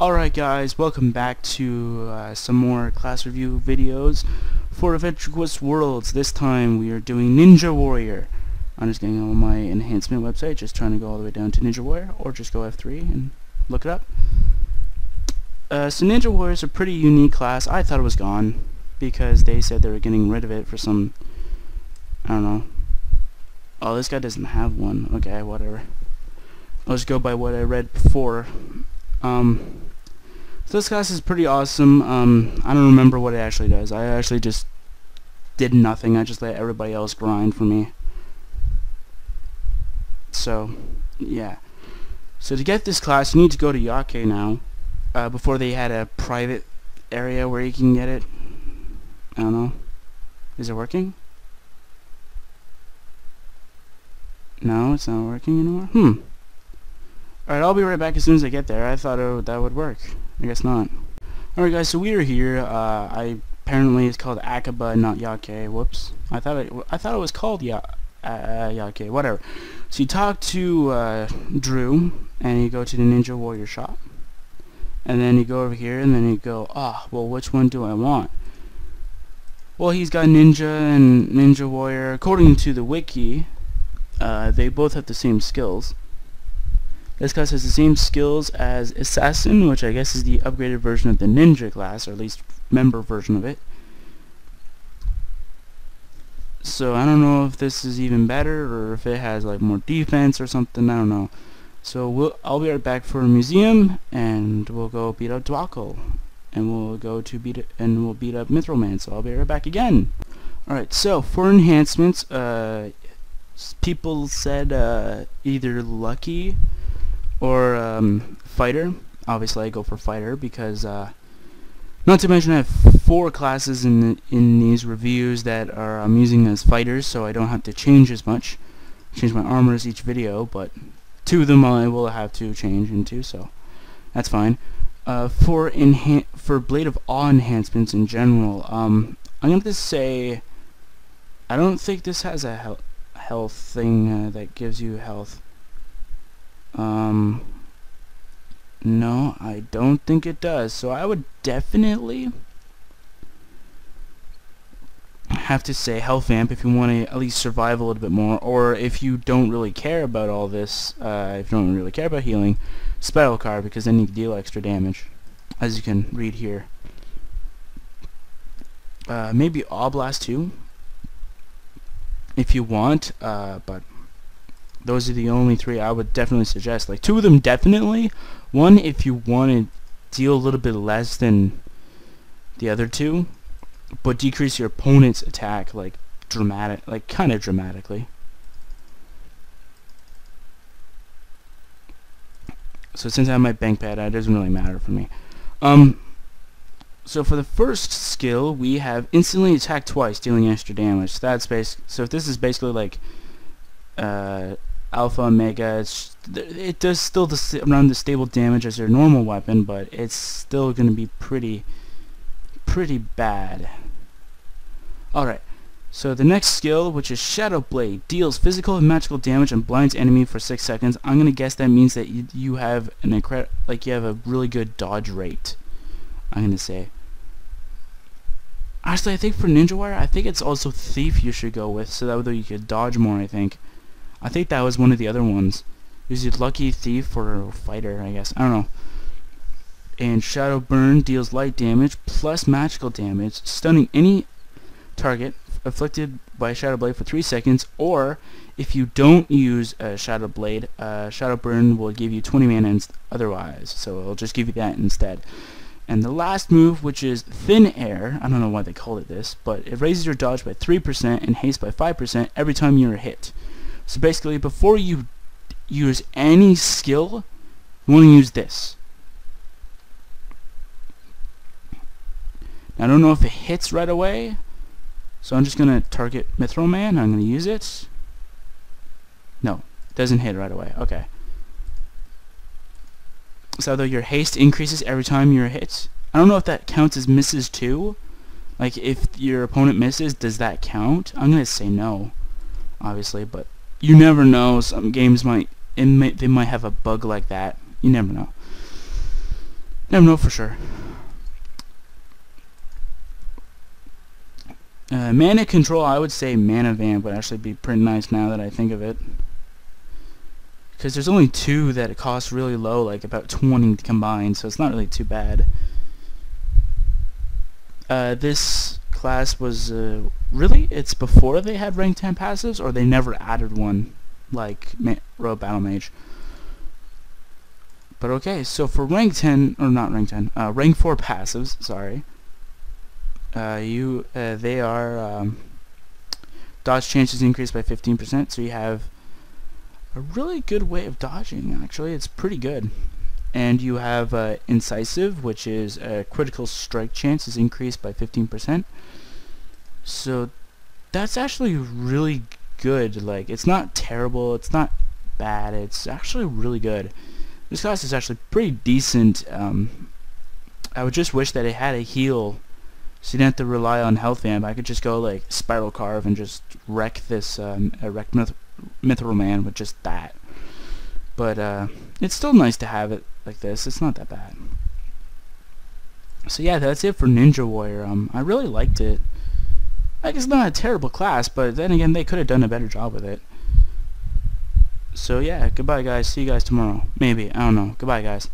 Alright guys, welcome back to some more class review videos for AQWorlds. This time we are doing Ninja Warrior. I'm just getting on my enhancement website, just trying to go all the way down to Ninja Warrior, or just go F3 and look it up. So Ninja Warrior is a pretty unique class. I thought it was gone, because they said they were getting rid of it for some, I don't know. Oh, this guy doesn't have one. Okay, whatever. I'll just go by what I read before. So this class is pretty awesome. I don't remember what it actually does. I actually just did nothing. I just let everybody else grind for me. So, yeah. So to get this class, you need to go to Yake now. Before they had a private area where you can get it. I don't know. Is it working? No, it's not working anymore. Alright, I'll be right back as soon as I get there. I thought that would work. I guess not. Alright guys, so we are here. Apparently it's called Akaba, not Yake. Whoops. I thought it was called Yake. Whatever. So you talk to Drew, and you go to the Ninja Warrior shop. And then you go over here, and then you go, well, which one do I want? Well, he's got Ninja and Ninja Warrior. According to the wiki, they both have the same skills. This class has the same skills as Assassin, which I guess is the upgraded version of the Ninja class, or at least member version of it. So I don't know if this is even better, or if it has like more defense or something. I don't know. So I'll be right back for a museum, and we'll go beat up Dwakkel, and we'll beat up Mithril Man. So I'll be right back again. All right. So for enhancements, people said either Lucky or Fighter. Obviously I go for Fighter because not to mention I have 4 classes in these reviews that I'm using as fighters, so I don't have to change as much. Change my armors each video, but 2 of them I will have to change into, so that's fine. For Blade of Awe enhancements in general, I'm going to say I don't think this has a health thing that gives you health. No, I don't think it does. So I would definitely have to say Health Vamp if you want to at least survive a little bit more, or if you don't really care about all this, if you don't really care about healing, Spiral Card, because then you can deal extra damage, as you can read here. Maybe Oblast too, if you want, but those are the only 3 I would definitely suggest. Like 2 of them definitely. 1 if you want to deal a little bit less than the other 2, but decrease your opponent's attack like kind of dramatically. So since I have my bank pad, it doesn't really matter for me. So for the first skill, we have instantly attack twice, dealing extra damage. So if this is basically like Alpha, Omega, it does still around the stable damage as your normal weapon, but it's still going to be pretty bad. Alright, so the next skill, which is Shadow Blade, deals physical and magical damage and blinds enemy for 6 seconds. I'm going to guess that means that you have a really good dodge rate, I'm going to say. Actually, I think for Ninja Warrior, I think it's also Thief you should go with, so that way you could dodge more, I think that was one of the other ones. Is it Lucky, Thief, or Fighter, I guess. I don't know. And Shadow Burn deals light damage plus magical damage, stunning any target afflicted by Shadow Blade for 3 seconds, or if you don't use Shadow Blade, Shadow Burn will give you 20 mana otherwise, so it'll just give you that instead. And the last move, which is Thin Air, I don't know why they called it this, but it raises your dodge by 3% and haste by 5% every time you're hit. So basically, before you use any skill, you want to use this. Now, I don't know if it hits right away, so I'm just going to target Mithril Man. I'm going to use it. No, it doesn't hit right away. Okay. So though your haste increases every time you're hit. I don't know if that counts as misses too. Like, if your opponent misses, does that count? I'm going to say no, obviously, but you never know. Some games they might have a bug like that. You never know. Never know for sure. Mana control, I would say Mana Vamp would actually be pretty nice now that I think of it. Because there's only 2 that it costs really low, like about 20 combined, so it's not really too bad. This class was, really, it's before they had rank 10 passives, or they never added one, like Rogue Battle Mage. But okay, so for rank 10, or not rank 10, rank 4 passives, sorry. They are, dodge chances increased by 15%, so you have a really good way of dodging, actually. It's pretty good. And you have incisive, which is a critical strike chance is increased by 15%. So that's actually really good. Like, it's not terrible, it's not bad, it's actually really good. This class is actually pretty decent. I would just wish that it had a heal, so you didn't have to rely on health vamp. I could just go like Spiral Carve and just wreck this wreck Mithril Man with just that. But it's still nice to have it like this. It's not that bad. So yeah, that's it for Ninja Warrior. I really liked it. Like, it's not a terrible class, but then again, they could have done a better job with it. So yeah, goodbye guys. See you guys tomorrow. Maybe. I don't know. Goodbye guys.